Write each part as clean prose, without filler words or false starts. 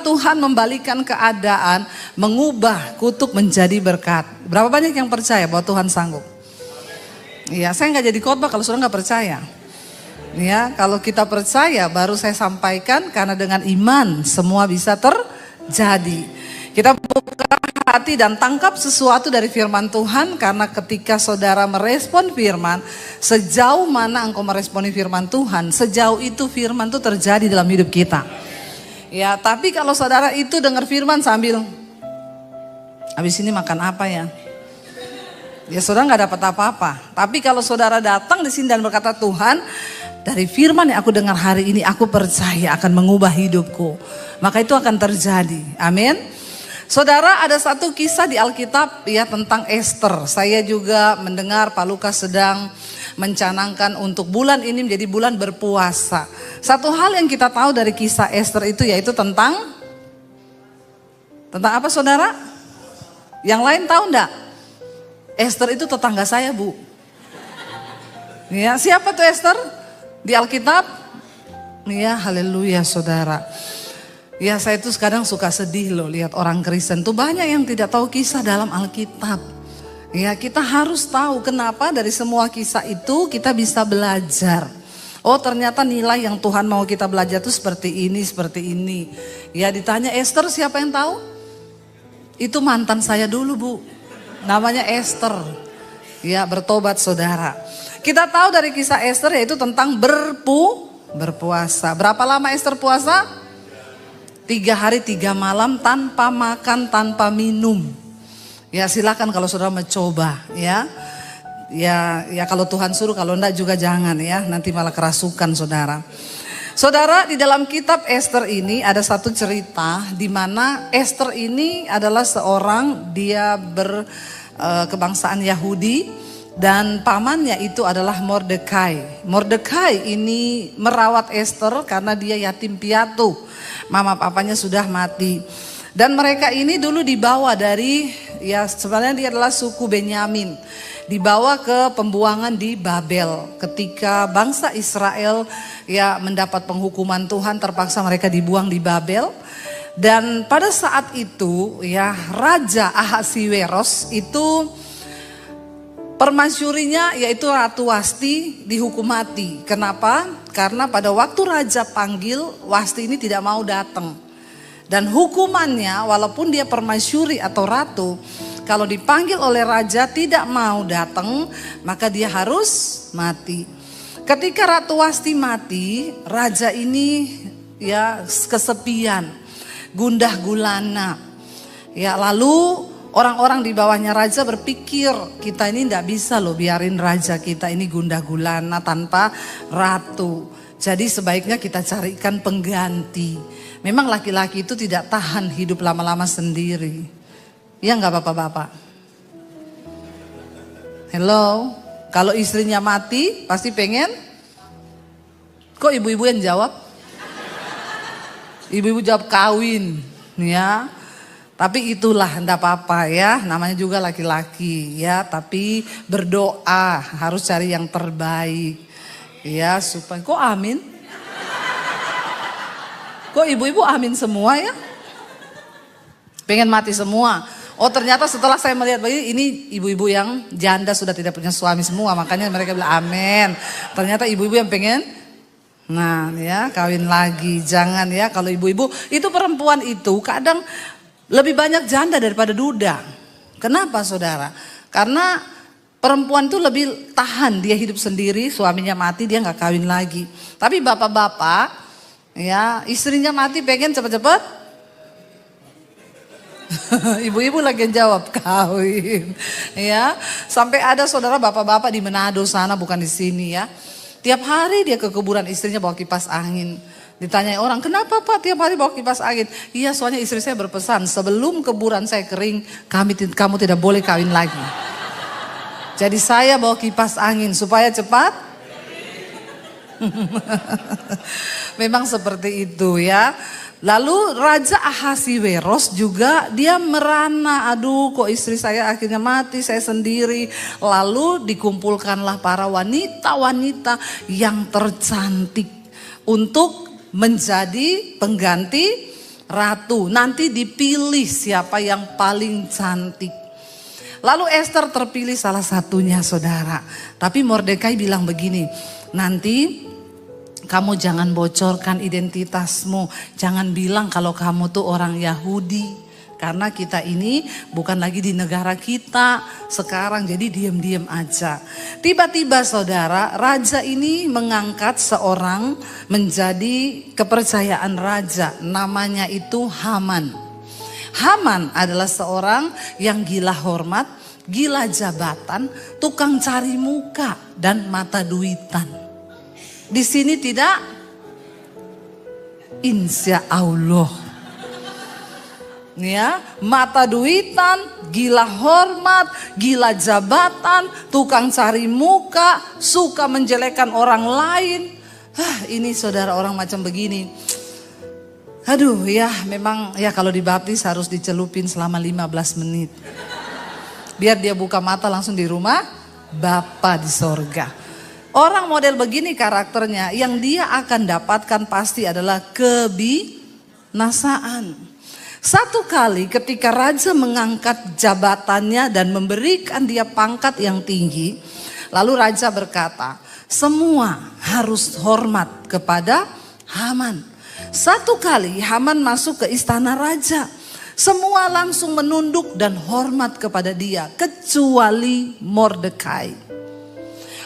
Tuhan membalikan keadaan, mengubah kutuk menjadi berkat. Berapa banyak yang percaya bahwa Tuhan sanggup? Iya, saya nggak jadi khotbah kalau sudah nggak percaya. Ya, kalau kita percaya baru saya sampaikan, karena dengan iman semua bisa terjadi. Kita buka hati dan tangkap sesuatu dari firman Tuhan, karena ketika saudara merespon firman, sejauh mana engkau meresponi firman Tuhan, sejauh itu firman itu terjadi dalam hidup kita. Ya, tapi kalau saudara itu dengar firman sambil, habis ini makan apa ya? Ya saudara nggak dapat apa-apa. Tapi kalau saudara datang di sini dan berkata, Tuhan, dari firman yang aku dengar hari ini, aku percaya akan mengubah hidupku, maka itu akan terjadi. Amin. Saudara, ada satu kisah di Alkitab ya tentang Esther. Saya juga mendengar Pak Lukas sedang mencanangkan untuk bulan ini menjadi bulan berpuasa. Satu hal yang kita tahu dari kisah Esther itu yaitu tentang apa saudara? Yang lain tahu enggak? Esther itu tetangga saya, Bu. Ya, siapa tuh Esther? Di Alkitab? Ya, haleluya saudara. Ya, saya tuh kadang suka sedih loh lihat orang Kristen tuh banyak yang tidak tahu kisah dalam Alkitab. Ya, kita harus tahu kenapa dari semua kisah itu kita bisa belajar. Oh, ternyata nilai yang Tuhan mau kita belajar tuh seperti ini, seperti ini. Ya, ditanya Esther, siapa yang tahu? Itu mantan saya dulu, Bu. Namanya Esther. Ya, bertobat saudara. Kita tahu dari kisah Esther yaitu tentang berpuasa. Berapa lama Esther puasa? 3 hari 3 malam tanpa makan, tanpa minum. Ya, silakan kalau saudara mencoba ya. Ya kalau Tuhan suruh, kalau enggak juga jangan ya. Nanti malah kerasukan saudara. Saudara, di dalam kitab Esther ini ada satu cerita di mana Esther ini adalah seorang, dia berkebangsaan Yahudi. Dan pamannya itu adalah Mordekai. Mordekai ini merawat Esther karena dia yatim piatu. Mama papanya sudah mati. Dan mereka ini dulu dibawa dari, ya sebenarnya dia adalah suku Benyamin. Dibawa ke pembuangan di Babel. Ketika bangsa Israel ya mendapat penghukuman Tuhan, terpaksa mereka dibuang di Babel. Dan pada saat itu ya Raja Ahasiweros itu permasyurinya yaitu Ratu Wasti dihukum mati. Kenapa? Karena pada waktu raja panggil, Wasti ini tidak mau datang. Dan hukumannya walaupun dia permasyuri atau ratu, kalau dipanggil oleh raja tidak mau datang, maka dia harus mati. Ketika Ratu Wasti mati, raja ini ya kesepian, gundah gulana. Ya, lalu orang-orang di bawahnya raja berpikir, kita ini tidak bisa loh biarin raja kita ini gundah gulana tanpa ratu. Jadi sebaiknya kita carikan pengganti. Memang laki-laki itu tidak tahan hidup lama-lama sendiri. Ya enggak bapak-bapak? Hello, kalau istrinya mati pasti pengen. Kok ibu-ibu yang jawab? Ibu-ibu jawab kawin, ya. Tapi itulah enggak apa-apa ya, namanya juga laki-laki ya, tapi berdoa harus cari yang terbaik ya, supaya kok amin? Kok ibu-ibu amin semua ya? Pengen mati semua. Oh, ternyata setelah saya melihat ini ibu-ibu yang janda sudah tidak punya suami semua, makanya mereka bilang amin. Ternyata ibu-ibu yang pengen, nah ya kawin lagi. Jangan ya, kalau ibu-ibu itu, perempuan itu kadang lebih banyak janda daripada duda. Kenapa saudara? Karena perempuan itu lebih tahan, dia hidup sendiri, suaminya mati dia nggak kawin lagi. Tapi bapak-bapak, ya istrinya mati pengen cepet-cepet. Ibu-ibu lagi yang jawab kawin. Ya, sampai ada saudara bapak-bapak di Manado sana, bukan di sini ya. Tiap hari dia ke kuburan istrinya bawa kipas angin. Ditanya orang, kenapa Pak tiap hari bawa kipas angin? Iya, soalnya istri saya berpesan, sebelum kuburan saya kering, kamu tidak boleh kawin lagi. Jadi saya bawa kipas angin supaya cepat. Memang seperti itu ya. Lalu Raja Ahasiweros juga dia merana, aduh kok istri saya akhirnya mati, saya sendiri. Lalu dikumpulkanlah para wanita-wanita yang tercantik untuk menjadi pengganti ratu. Nanti dipilih siapa yang paling cantik. Lalu Esther terpilih salah satunya, saudara. Tapi Mordekai bilang begini, nanti kamu jangan bocorkan identitasmu. Jangan bilang kalau kamu tuh orang Yahudi. Karena kita ini bukan lagi di negara kita sekarang, jadi diam-diam aja. Tiba-tiba saudara, raja ini mengangkat seorang menjadi kepercayaan raja. Namanya itu Haman. Haman adalah seorang yang gila hormat, gila jabatan, tukang cari muka dan mata duitan. Di sini tidak? Insya Allah. Ya, mata duitan, gila hormat, gila jabatan, tukang cari muka, suka menjelekkan orang lain. Ini saudara orang macam begini. Aduh ya, memang ya kalau dibaptis harus dicelupin selama 15 menit. Biar dia buka mata langsung di rumah Bapa di sorga. Orang model begini karakternya, yang dia akan dapatkan pasti adalah kebinasaan. Satu kali ketika raja mengangkat jabatannya dan memberikan dia pangkat yang tinggi, lalu raja berkata, semua harus hormat kepada Haman. Satu kali Haman masuk ke istana raja, semua langsung menunduk dan hormat kepada dia, kecuali Mordekai.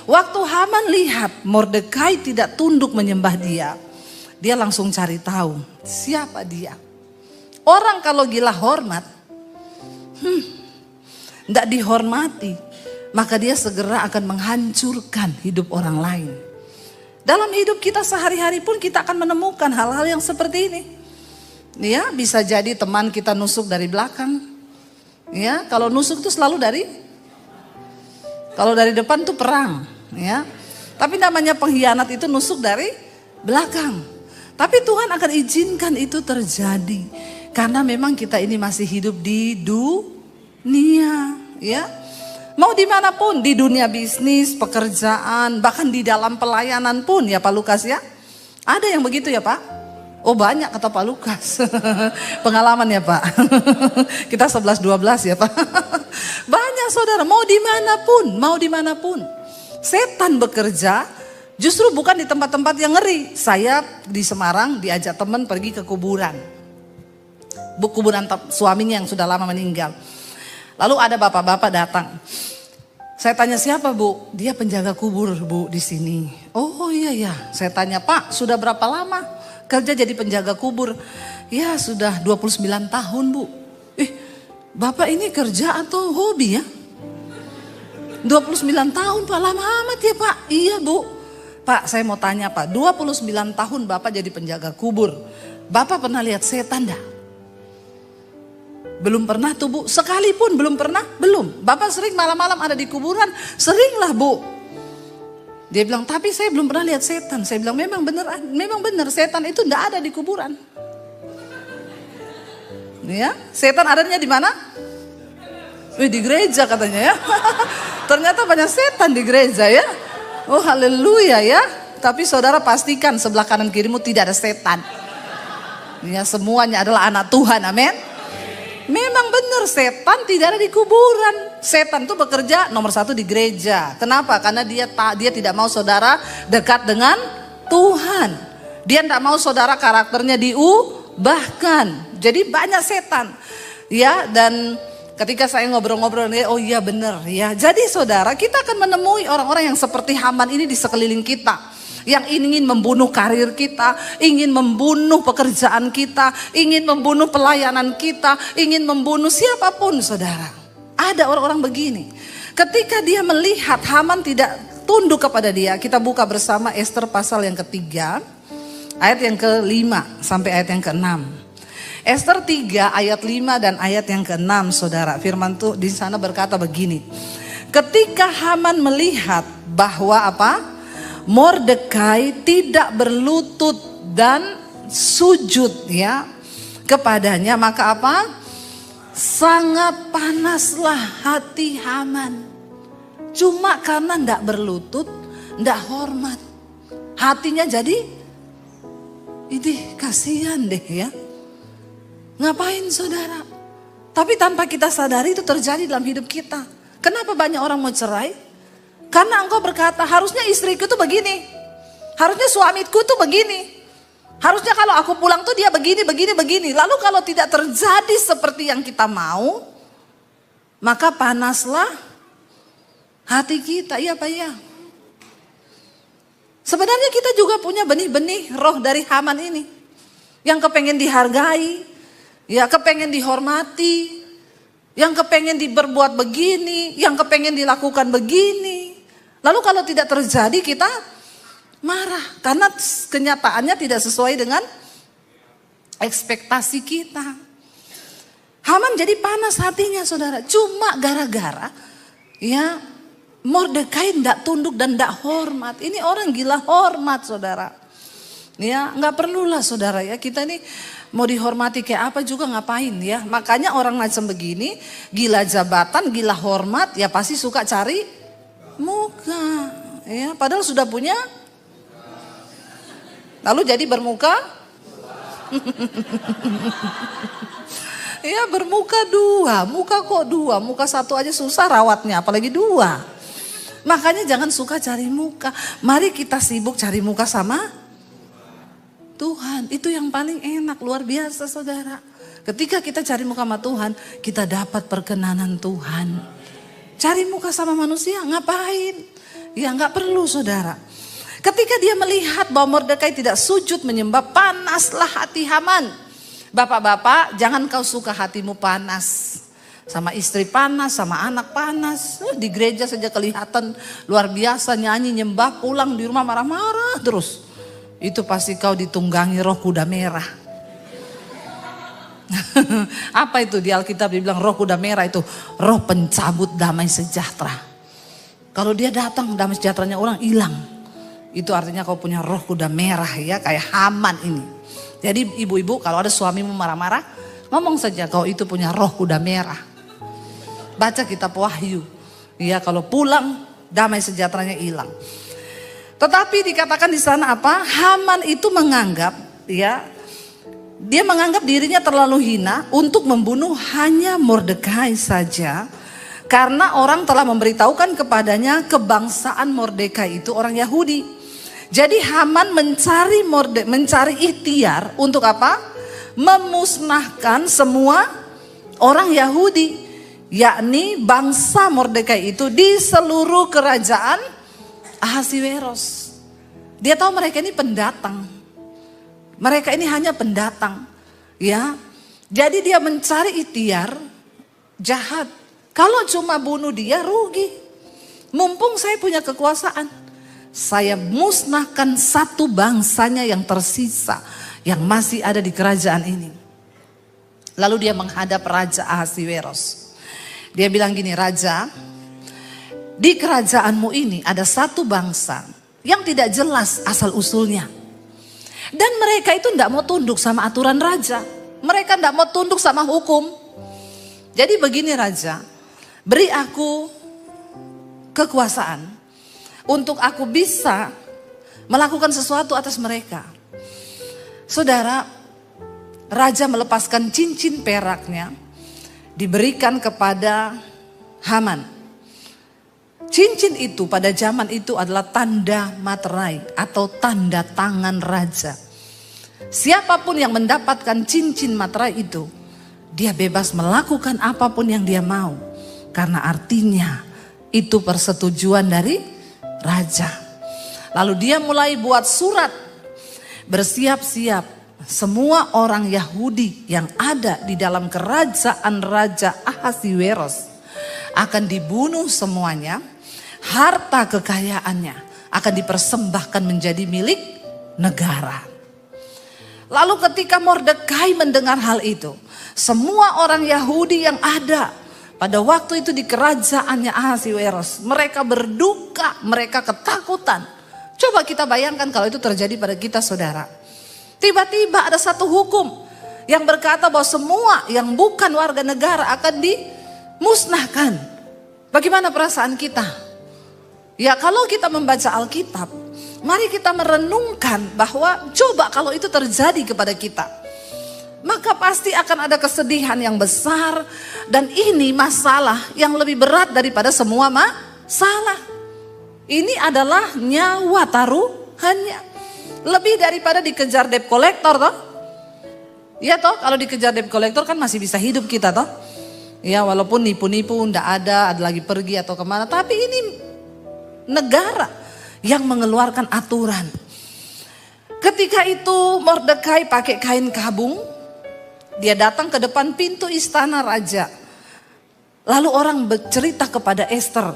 Waktu Haman lihat Mordekai tidak tunduk menyembah dia, dia langsung cari tahu siapa dia. Orang kalau gila hormat, tidak dihormati, maka dia segera akan menghancurkan hidup orang lain. Dalam hidup kita sehari-hari pun kita akan menemukan hal-hal yang seperti ini. Ya, bisa jadi teman kita nusuk dari belakang. Ya, kalau nusuk itu selalu kalau dari depan tuh perang. Ya, tapi namanya pengkhianat itu nusuk dari belakang. Tapi Tuhan akan izinkan itu terjadi. Karena memang kita ini masih hidup di dunia, ya. Mau dimanapun, di dunia bisnis, pekerjaan, bahkan di dalam pelayanan pun ya Pak Lukas ya. Ada yang begitu ya Pak? Oh banyak kata Pak Lukas. Pengalaman ya Pak. Kita 11-12 ya Pak. Banyak saudara, mau dimanapun. Setan bekerja justru bukan di tempat-tempat yang ngeri. Saya di Semarang diajak teman pergi ke kuburan. Kuburan suaminya yang sudah lama meninggal. Lalu ada bapak-bapak datang. Saya tanya siapa Bu? Dia penjaga kubur Bu di sini. Oh iya ya. Saya tanya Pak sudah berapa lama kerja jadi penjaga kubur? Ya sudah 29 tahun Bu. Bapak ini kerja atau hobi ya? 29 tahun Pak, lama amat ya Pak. Iya Bu. Pak saya mau tanya Pak, 29 tahun Bapak jadi penjaga kubur. Bapak pernah lihat setan dah? Belum pernah tuh Bu, sekalipun belum pernah, belum. Bapak sering malam-malam ada di kuburan, seringlah Bu. Dia bilang, tapi saya belum pernah lihat setan. Saya bilang, memang benar setan itu enggak ada di kuburan. Ya, setan adanya di mana? Di gereja katanya ya. Ternyata banyak setan di gereja ya. Oh haleluya ya. Tapi saudara pastikan sebelah kanan kirimu tidak ada setan. Ya, semuanya adalah anak Tuhan, amin. Memang benar setan tidak ada di kuburan. Setan itu bekerja nomor 1 di gereja. Kenapa? Karena dia tidak mau saudara dekat dengan Tuhan. Dia tidak mau saudara karakternya diubahkan. Jadi banyak setan. Ya, dan ketika saya ngobrol-ngobrol, oh iya benar ya. Jadi saudara, kita akan menemui orang-orang yang seperti Haman ini di sekeliling kita. Yang ingin membunuh karir kita, ingin membunuh pekerjaan kita, ingin membunuh pelayanan kita, ingin membunuh siapapun saudara. Ada orang-orang begini. Ketika dia melihat Haman tidak tunduk kepada dia, kita buka bersama Esther pasal yang ketiga, ayat yang ke-5 sampai ayat yang ke-6. Esther 3 ayat 5 dan ayat yang ke-6 saudara. Firman tuh di sana berkata begini. Ketika Haman melihat bahwa Mordekai tidak berlutut dan sujud ya kepadanya, maka sangat panaslah hati Haman. Cuma karena tidak berlutut, tidak hormat, hatinya jadi kasihan deh ya. Ngapain saudara? Tapi tanpa kita sadari itu terjadi dalam hidup kita. Kenapa banyak orang mau cerai? Karena engkau berkata, harusnya istriku tuh begini. Harusnya suamiku tuh begini. Harusnya kalau aku pulang tuh dia begini. Lalu kalau tidak terjadi seperti yang kita mau, maka panaslah hati kita. Iya Pak ya. Sebenarnya kita juga punya benih-benih roh dari Haman ini. Yang kepengen dihargai, ya kepengen dihormati, yang kepengen diberbuat begini, yang kepengen dilakukan begini. Lalu kalau tidak terjadi kita marah. Karena kenyataannya tidak sesuai dengan ekspektasi kita. Haman jadi panas hatinya saudara. Cuma gara-gara ya Mordekai tidak tunduk dan tidak hormat. Ini orang gila hormat saudara. Ya nggak perlulah saudara ya. Kita ini mau dihormati kayak apa juga ngapain ya. Makanya orang macam begini gila jabatan, gila hormat ya pasti suka cari muka. Ya padahal sudah punya. Lalu jadi bermuka. Ya bermuka dua. Muka kok dua. Muka satu aja susah rawatnya apalagi dua. Makanya jangan suka cari muka. Mari kita sibuk cari muka sama Tuhan. Itu yang paling enak, luar biasa saudara. Ketika kita cari muka sama Tuhan, kita dapat perkenanan Tuhan. Cari muka sama manusia ngapain? Ya nggak perlu saudara. Ketika dia melihat bahwa Mordekai tidak sujud menyembah, panaslah hati Haman. Bapak-bapak, jangan kau suka hatimu panas. Sama istri panas, sama anak panas. Di gereja saja kelihatan luar biasa nyanyi, nyembah, pulang di rumah marah-marah terus. Itu pasti kau ditunggangi roh kuda merah. Apa itu di Alkitab dibilang roh kuda merah itu? Roh pencabut damai sejahtera. Kalau dia datang damai sejahteranya orang hilang. Itu artinya kau punya roh kuda merah ya kayak Haman ini. Jadi ibu-ibu kalau ada suamimu marah-marah, ngomong saja kau itu punya roh kuda merah. Baca kitab Wahyu. Ya kalau pulang damai sejahteranya hilang. Tetapi dikatakan di sana apa? Haman itu menganggap ya dia menganggap dirinya terlalu hina untuk membunuh hanya Mordekai saja. Karena orang telah memberitahukan kepadanya kebangsaan Mordekai itu orang Yahudi. Jadi Haman mencari ikhtiar untuk apa? Memusnahkan semua orang Yahudi. Yakni bangsa Mordekai itu di seluruh kerajaan Ahasiweros. Dia tahu mereka ini pendatang. Mereka ini hanya pendatang. Ya. Jadi dia mencari ikhtiar jahat. Kalau cuma bunuh dia rugi. Mumpung saya punya kekuasaan. Saya musnahkan satu bangsanya yang tersisa. Yang masih ada di kerajaan ini. Lalu dia menghadap Raja Ahasiweros. Dia bilang gini, Raja, di kerajaanmu ini ada satu bangsa yang tidak jelas asal usulnya. Dan mereka itu tidak mau tunduk sama aturan raja. Mereka tidak mau tunduk sama hukum. Jadi begini Raja, beri aku kekuasaan untuk aku bisa melakukan sesuatu atas mereka. Saudara, Raja melepaskan cincin peraknya. Diberikan kepada Haman. Cincin itu pada zaman itu adalah tanda materai atau tanda tangan raja. Siapapun yang mendapatkan cincin materai itu, dia bebas melakukan apapun yang dia mau. Karena artinya itu persetujuan dari raja. Lalu dia mulai buat surat, bersiap-siap. Semua orang Yahudi yang ada di dalam kerajaan Raja Ahasiweros akan dibunuh semuanya. Harta kekayaannya akan dipersembahkan menjadi milik negara. Lalu ketika Mordekai mendengar hal itu, semua orang Yahudi yang ada pada waktu itu di kerajaannya Ahasiweros, mereka berduka, mereka ketakutan. Coba kita bayangkan kalau itu terjadi pada kita saudara. Tiba-tiba ada satu hukum yang berkata bahwa semua yang bukan warga negara akan dimusnahkan. Bagaimana perasaan kita? Ya kalau kita membaca Alkitab, mari kita merenungkan bahwa coba kalau itu terjadi kepada kita. maka pasti akan ada kesedihan yang besar. Dan ini masalah yang lebih berat daripada semua masalah. Ini adalah nyawa taruhannya. Lebih daripada dikejar debt collector toh. Ya toh, kalau dikejar debt collector kan masih bisa hidup kita toh. Ya walaupun nipu-nipu ndak ada lagi pergi atau kemana. Tapi ini negara yang mengeluarkan aturan. Ketika itu Mordekai pakai kain kabung, dia datang ke depan pintu istana raja. Lalu orang bercerita kepada Esther,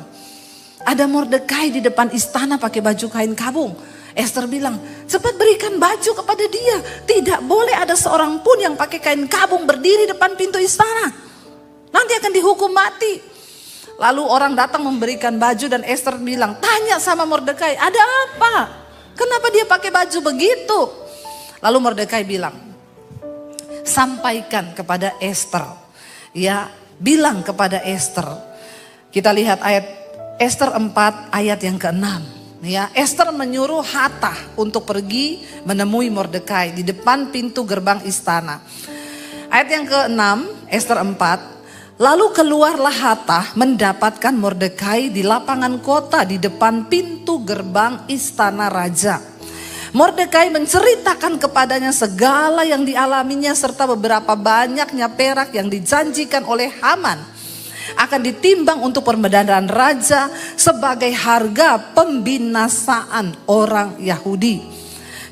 ada Mordekai di depan istana pakai baju kain kabung. Esther bilang, cepat berikan baju kepada dia. Tidak boleh ada seorang pun yang pakai kain kabung berdiri depan pintu istana. Nanti akan dihukum mati. Lalu orang datang memberikan baju dan Esther bilang, tanya sama Mordekai, ada apa? Kenapa dia pakai baju begitu? Lalu Mordekai bilang, sampaikan kepada Esther. Ya, bilang kepada Esther. Kita lihat ayat Esther 4 ayat yang ke-6. Ya, Esther menyuruh Hatah untuk pergi menemui Mordekai di depan pintu gerbang istana. Ayat yang ke-6 Esther 4. Lalu keluarlah Hatah mendapatkan Mordekai di lapangan kota di depan pintu gerbang istana raja. Mordekai menceritakan kepadanya segala yang dialaminya serta beberapa banyaknya perak yang dijanjikan oleh Haman akan ditimbang untuk perbendaharaan raja sebagai harga pembinasaan orang Yahudi.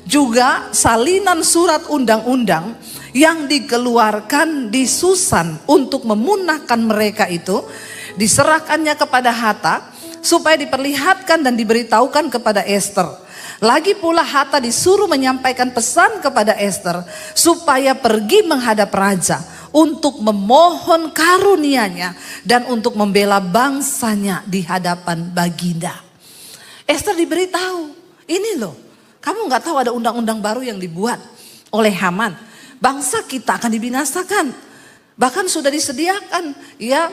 Juga salinan surat undang-undang yang dikeluarkan di Susan untuk memunahkan mereka itu diserahkannya kepada Hatah supaya diperlihatkan dan diberitahukan kepada Esther. Lagi pula Hatah disuruh menyampaikan pesan kepada Esther supaya pergi menghadap raja untuk memohon karunia-Nya dan untuk membela bangsanya di hadapan baginda. Esther diberitahu, ini loh, kamu nggak tahu ada undang-undang baru yang dibuat oleh Haman. Bangsa kita akan dibinasakan. Bahkan sudah disediakan ya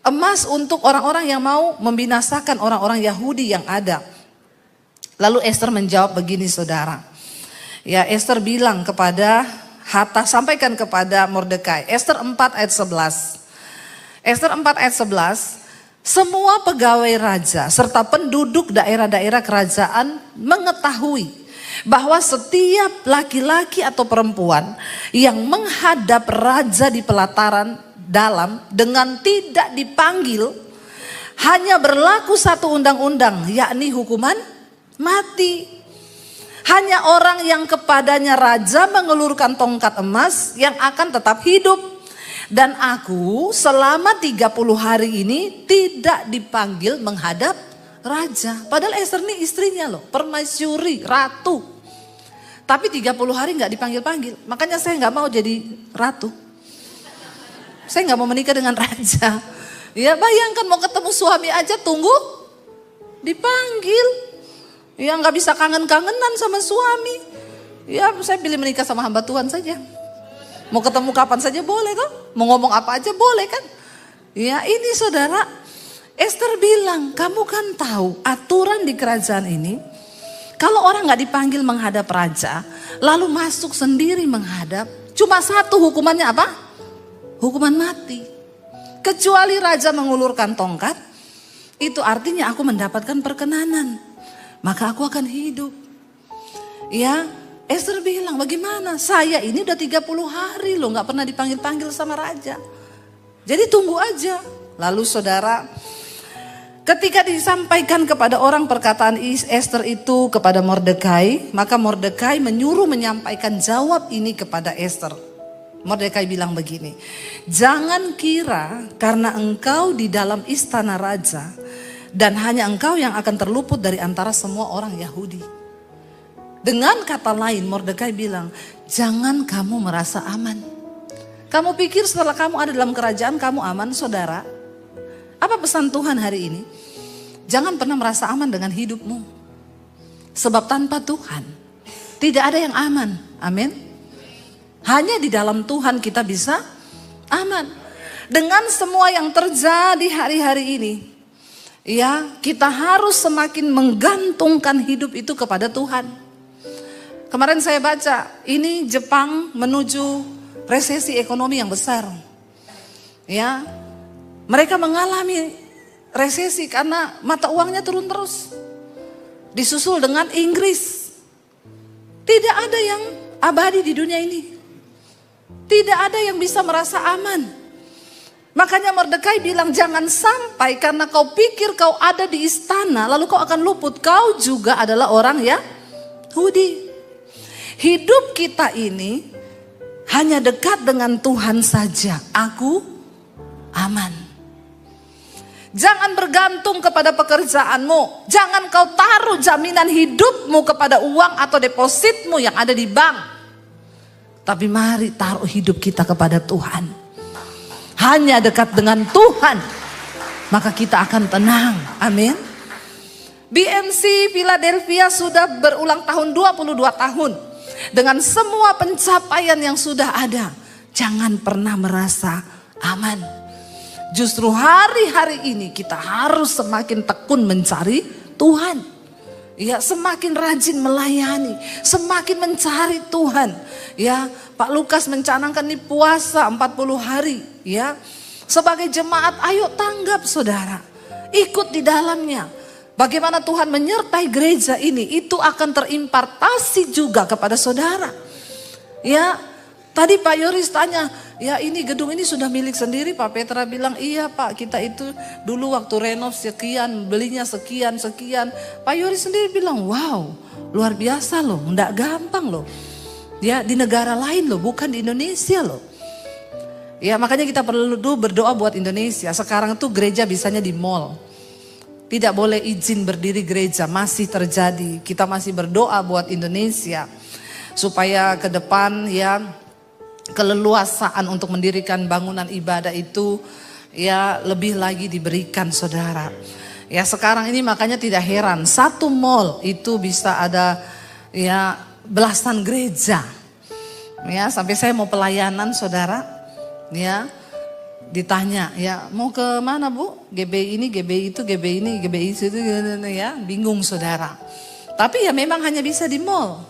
emas untuk orang-orang yang mau membinasakan orang-orang Yahudi yang ada. Lalu Esther menjawab begini saudara. Ya Esther bilang kepada Hatah, sampaikan kepada Mordekai. Esther 4 ayat 11. Esther 4 ayat 11. Semua pegawai raja serta penduduk daerah-daerah kerajaan mengetahui bahwa setiap laki-laki atau perempuan yang menghadap raja di pelataran dalam dengan tidak dipanggil, hanya berlaku satu undang-undang, yakni hukuman mati. Hanya orang yang kepadanya raja mengelurkan tongkat emas yang akan tetap hidup. Dan aku selama 30 hari ini tidak dipanggil menghadap raja. Padahal Esther ini istrinya loh, permaisuri, ratu. Tapi 30 hari gak dipanggil-panggil. Makanya saya gak mau jadi ratu. Saya gak mau menikah dengan raja. Ya bayangkan mau ketemu suami aja tunggu dipanggil. Ya gak bisa kangen-kangenan sama suami. Ya saya pilih menikah sama hamba Tuhan saja. Mau ketemu kapan saja boleh toh. Mau ngomong apa aja boleh kan. Ya ini saudara, Esther bilang, kamu kan tahu aturan di kerajaan ini. Kalau orang gak dipanggil menghadap raja, lalu masuk sendiri menghadap, cuma satu hukumannya apa? Hukuman mati. Kecuali raja mengulurkan tongkat, itu artinya aku mendapatkan perkenanan. Maka aku akan hidup. Ya, Esther bilang, bagaimana? Saya ini udah 30 hari loh gak pernah dipanggil-panggil sama raja. Jadi tunggu aja. Lalu saudara, ketika disampaikan kepada orang perkataan Esther itu kepada Mordekai, maka Mordekai menyuruh menyampaikan jawab ini kepada Esther. Mordekai bilang begini, jangan kira karena engkau di dalam istana raja dan hanya engkau yang akan terluput dari antara semua orang Yahudi. Dengan kata lain Mordekai bilang, jangan kamu merasa aman. Kamu pikir setelah kamu ada dalam kerajaan kamu aman saudara? Apa pesan Tuhan hari ini? Jangan pernah merasa aman dengan hidupmu. Sebab tanpa Tuhan tidak ada yang aman. Amin. Hanya di dalam Tuhan kita bisa aman. Dengan semua yang terjadi hari-hari ini, ya, kita harus semakin menggantungkan hidup itu kepada Tuhan. Kemarin saya baca, ini Jepang menuju resesi ekonomi yang besar. Ya, mereka mengalami resesi karena mata uangnya turun terus. Disusul dengan Inggris. Tidak ada yang abadi di dunia ini. Tidak ada yang bisa merasa aman. Makanya Mordekai bilang, jangan sampai karena kau pikir kau ada di istana lalu kau akan luput. Kau juga adalah orang Yahudi. Hidup kita ini hanya dekat dengan Tuhan saja. Aku aman. Jangan bergantung kepada pekerjaanmu. Jangan kau taruh jaminan hidupmu kepada uang atau depositmu yang ada di bank. Tapi mari taruh hidup kita kepada Tuhan. Hanya dekat dengan Tuhan, maka kita akan tenang. Amin. BMC Philadelphia sudah berulang tahun 22 tahun. Dengan semua pencapaian yang sudah ada, jangan pernah merasa aman. Justru hari-hari ini kita harus semakin tekun mencari Tuhan. Ya, semakin rajin melayani, semakin mencari Tuhan. Ya, Pak Lukas mencanangkan nih puasa 40 hari. Ya, sebagai jemaat ayo tanggap saudara. Ikut di dalamnya. Bagaimana Tuhan menyertai gereja ini, itu akan terimpartasi juga kepada saudara. Ya, tadi Pak Yoris tanya, ya ini gedung ini sudah milik sendiri. Pak Petra bilang, iya Pak, kita itu dulu waktu renov sekian, belinya sekian. Pak Yoris sendiri bilang, wow, luar biasa loh, enggak gampang loh. Ya, di negara lain loh, bukan di Indonesia loh. Ya, makanya kita perlu berdoa buat Indonesia. Sekarang tuh gereja bisanya di mall. Tidak boleh izin berdiri gereja, masih terjadi. Kita masih berdoa buat Indonesia supaya ke depan ya keleluasaan untuk mendirikan bangunan ibadah itu ya lebih lagi diberikan saudara. Ya sekarang ini makanya tidak heran satu mall itu bisa ada ya belasan gereja. Ya sampai saya mau pelayanan saudara, ya ditanya ya mau ke mana Bu? GBI ini, GBI itu, GBI ini, GBI itu ya bingung saudara. Tapi ya memang hanya bisa di mall.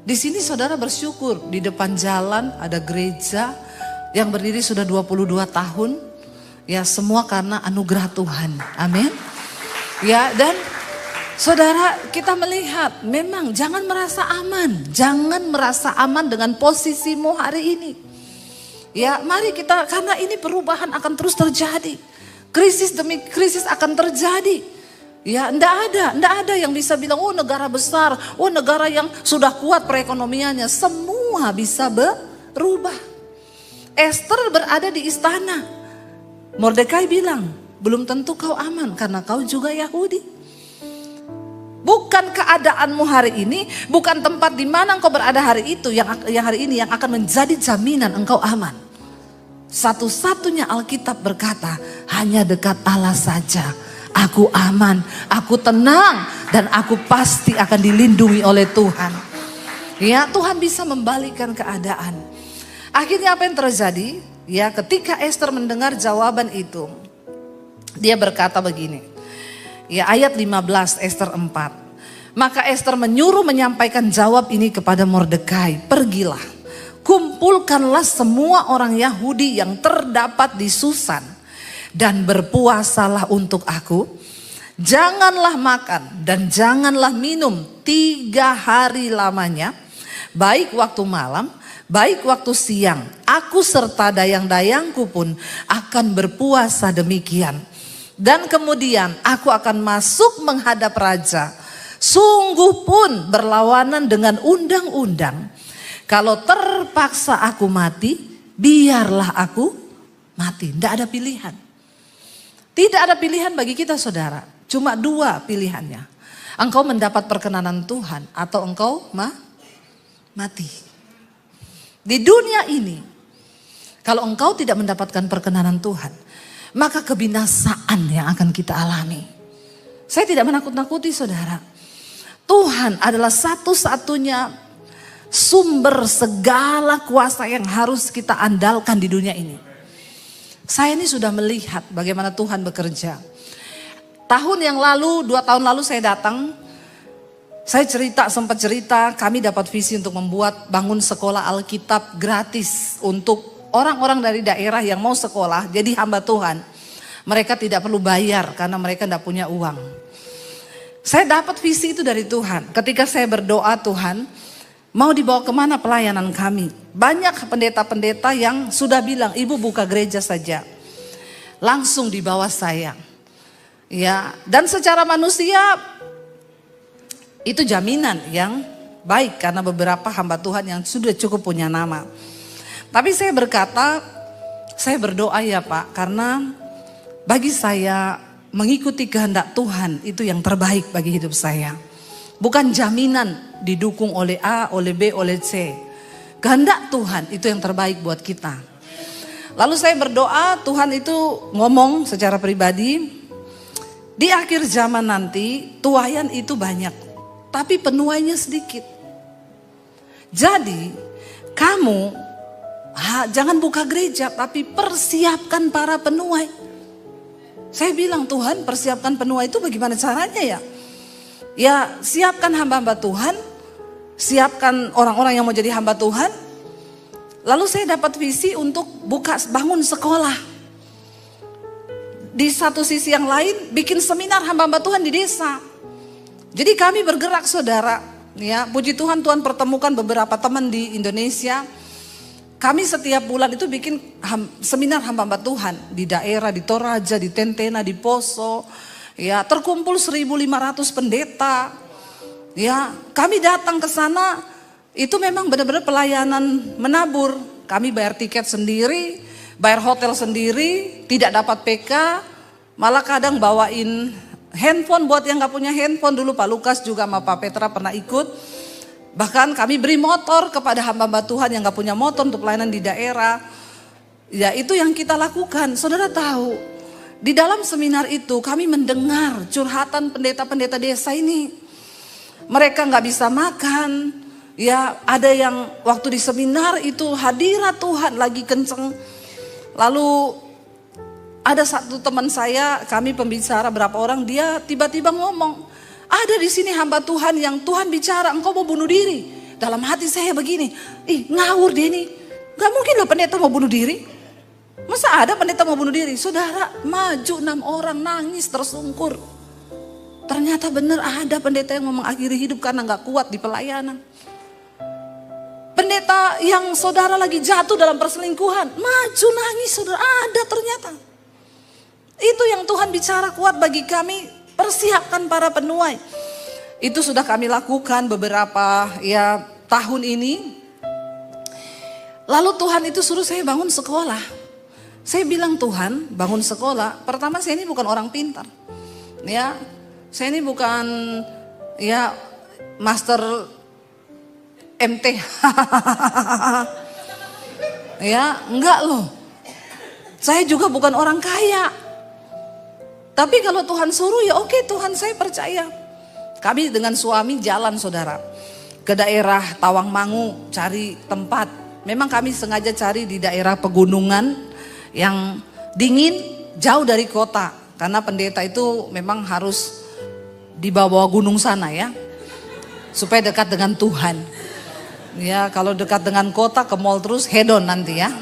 Di sini saudara bersyukur di depan jalan ada gereja yang berdiri sudah 22 tahun. Ya semua karena anugerah Tuhan. Amin. Ya dan saudara kita melihat memang jangan merasa aman. Jangan merasa aman dengan posisimu hari ini. Ya mari kita, karena ini perubahan akan terus terjadi. Krisis demi krisis akan terjadi. Ya enggak ada yang bisa bilang oh negara besar, oh negara yang sudah kuat perekonomiannya. Semua bisa berubah. Esther berada di istana. Mordekai bilang, belum tentu kau aman karena kau juga Yahudi. Bukan keadaanmu hari ini, bukan tempat di mana engkau berada hari itu yang hari ini yang akan menjadi jaminan engkau aman. Satu-satunya Alkitab berkata, hanya dekat Allah saja aku aman, aku tenang, dan aku pasti akan dilindungi oleh Tuhan. Ya, Tuhan bisa membalikkan keadaan. Akhirnya apa yang terjadi? Ya, ketika Esther mendengar jawaban itu, dia berkata begini. Ya, ayat 15 Esther 4. Maka Esther menyuruh menyampaikan jawab ini kepada Mordekai, pergilah. Kumpulkanlah semua orang Yahudi yang terdapat di Susan dan berpuasalah untuk aku. Janganlah makan dan janganlah minum 3 hari lamanya, baik waktu malam, baik waktu siang. Aku serta dayang-dayangku pun akan berpuasa demikian. Dan kemudian aku akan masuk menghadap raja. Sungguh pun berlawanan dengan undang-undang. Kalau terpaksa aku mati, biarlah aku mati. Tidak ada pilihan. Tidak ada pilihan bagi kita saudara. Cuma 2 pilihannya. Engkau mendapat perkenanan Tuhan atau engkau mati. Di dunia ini, kalau engkau tidak mendapatkan perkenanan Tuhan, maka kebinasaan yang akan kita alami. Saya tidak menakut-nakuti saudara. Tuhan adalah satu-satunya sumber segala kuasa yang harus kita andalkan di dunia ini. Saya ini sudah melihat bagaimana Tuhan bekerja. Tahun yang lalu, 2 tahun lalu saya datang. Saya sempat cerita, kami dapat visi untuk membuat bangun sekolah Alkitab gratis untuk orang-orang dari daerah yang mau sekolah, jadi hamba Tuhan. Mereka tidak perlu bayar karena mereka tidak punya uang. Saya dapat visi itu dari Tuhan. Ketika saya berdoa, Tuhan mau dibawa kemana pelayanan kami. Banyak pendeta-pendeta yang sudah bilang, ibu buka gereja saja. Langsung di bawah saya. Ya, dan secara manusia itu jaminan yang baik karena beberapa hamba Tuhan yang sudah cukup punya nama. Tapi saya berkata, saya berdoa ya Pak, karena bagi saya mengikuti kehendak Tuhan itu yang terbaik bagi hidup saya. Bukan jaminan didukung oleh A, oleh B, oleh C. Kehendak Tuhan itu yang terbaik buat kita. Lalu saya berdoa, Tuhan itu ngomong secara pribadi, di akhir zaman nanti tuayan itu banyak. Tapi penuainya sedikit. Jadi kamu jangan buka gereja, tapi persiapkan para penuai. Saya bilang, Tuhan persiapkan penuai itu bagaimana caranya ya? Ya siapkan hamba-hamba Tuhan, siapkan orang-orang yang mau jadi hamba Tuhan. Lalu saya dapat visi untuk bangun sekolah. Di satu sisi yang lain bikin seminar hamba-hamba Tuhan di desa. Jadi kami bergerak saudara, ya puji Tuhan, Tuhan pertemukan beberapa teman di Indonesia. Kami setiap bulan itu bikin seminar hamba-hamba Tuhan di daerah, di Toraja, di Tentena, di Poso. Ya terkumpul 1.500 pendeta. Ya kami datang ke sana, itu memang benar-benar pelayanan menabur. Kami bayar tiket sendiri, bayar hotel sendiri, tidak dapat PK, malah kadang bawain handphone buat yang gak punya handphone. Dulu Pak Lukas juga sama Pak Petra pernah ikut. Bahkan kami beri motor kepada hamba-hamba Tuhan yang gak punya motor untuk pelayanan di daerah. Ya itu yang kita lakukan. Saudara tahu, di dalam seminar itu kami mendengar curhatan pendeta-pendeta desa ini. Mereka gak bisa makan. Ya ada yang waktu di seminar itu hadirat Tuhan lagi kenceng. Lalu ada satu teman saya, kami pembicara berapa orang, dia tiba-tiba ngomong, ada di sini hamba Tuhan yang Tuhan bicara, engkau mau bunuh diri. Dalam hati saya begini, ngawur dia ini, gak mungkin lah pendeta mau bunuh diri. Masa ada pendeta mau bunuh diri? Saudara, maju 6 orang nangis tersungkur. Ternyata benar ada pendeta yang mau mengakhiri hidup karena gak kuat di pelayanan. Pendeta yang saudara lagi jatuh dalam perselingkuhan, maju nangis saudara, ada ternyata. Itu yang Tuhan bicara kuat bagi kami, persiapkan para penuai. Itu sudah kami lakukan beberapa tahun ini. Lalu Tuhan itu suruh saya bangun sekolah. Saya bilang, Tuhan bangun sekolah, pertama saya ini bukan orang pintar. Ya, saya ini bukan master MT. Ya, enggak loh. Saya juga bukan orang kaya. Tapi kalau Tuhan suruh ya oke, Tuhan saya percaya. Kami dengan suami jalan saudara ke daerah Tawangmangu cari tempat. Memang kami sengaja cari di daerah pegunungan yang dingin jauh dari kota. Karena pendeta itu memang harus di bawah gunung sana ya. Supaya dekat dengan Tuhan. Ya kalau dekat dengan kota ke mall terus hedon nanti ya.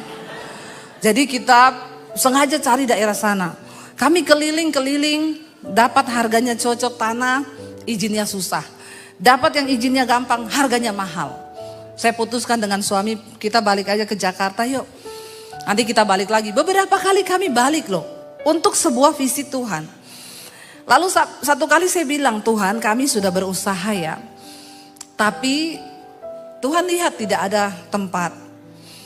Jadi kita sengaja cari daerah sana. Kami keliling-keliling, dapat harganya cocok tanah, izinnya susah. Dapat yang izinnya gampang, harganya mahal. Saya putuskan dengan suami, kita balik aja ke Jakarta yuk. Nanti kita balik lagi. Beberapa kali kami balik loh, untuk sebuah visi Tuhan. Lalu satu kali saya bilang, Tuhan kami sudah berusaha ya. Tapi Tuhan lihat tidak ada tempat.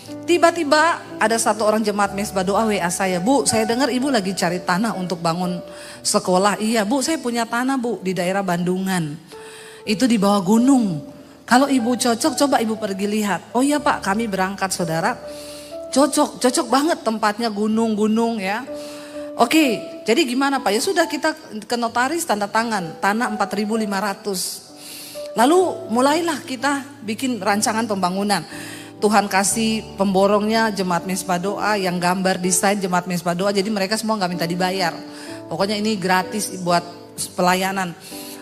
Tiba-tiba ada satu orang jemaat Mesbah Doa WA saya, Bu saya dengar ibu lagi cari tanah untuk bangun sekolah. Iya Bu, saya punya tanah Bu di daerah Bandungan. Itu di bawah gunung. Kalau ibu cocok coba ibu pergi lihat. Oh iya Pak, kami berangkat saudara. Cocok banget tempatnya, gunung-gunung ya. Oke, jadi gimana Pak? Ya sudah kita ke notaris tanda tangan, tanah 4.500. Lalu mulailah kita bikin rancangan pembangunan. Tuhan kasih pemborongnya jemaat Mesbah Doa, yang gambar desain jemaat Mesbah Doa, jadi mereka semua gak minta dibayar. Pokoknya ini gratis buat pelayanan.